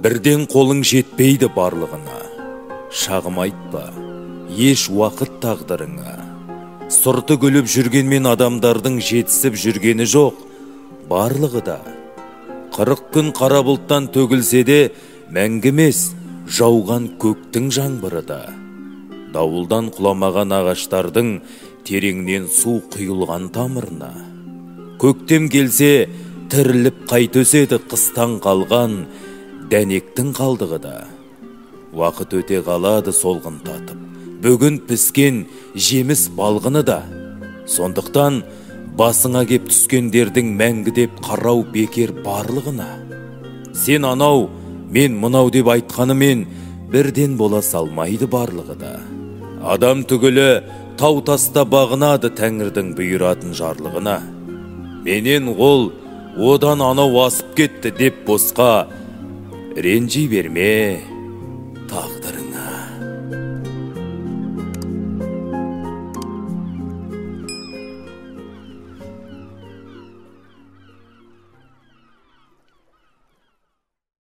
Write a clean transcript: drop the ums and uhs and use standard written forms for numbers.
Бірден қолың жетпейді барлығына, шағым айтпа, еш уақыт тағдырыңа. Сұрты күліп жүргенмен адамдардың жетісіп жүргені жоқ, барлығы да. 40 күн қара бұлттан төгілсе де, мәңгі емес, жауған көктің жаңбыры да. Дауылдан құламаған ағаштардың тереңнен су құйылған тамырына. Көктем келсе, тіріліп қайт өседі қыстан қалған дәнектің қалдығы да. Уақыт өте қалады солғын татып, бүгін піскен жеміс балғыны да. Сондықтан басыңа кеп түскендердің мәңгі деп қарау бекер барлығына. Сен анау, мен мынау деп айтқанымен бірден бола салмайды барлығы да. Адам түгілі тау таста бағынады Тәңірдің бұйыратын жарлығына. Менен ол одан анау асып кетті деп босқа ренжи берме, тағдыр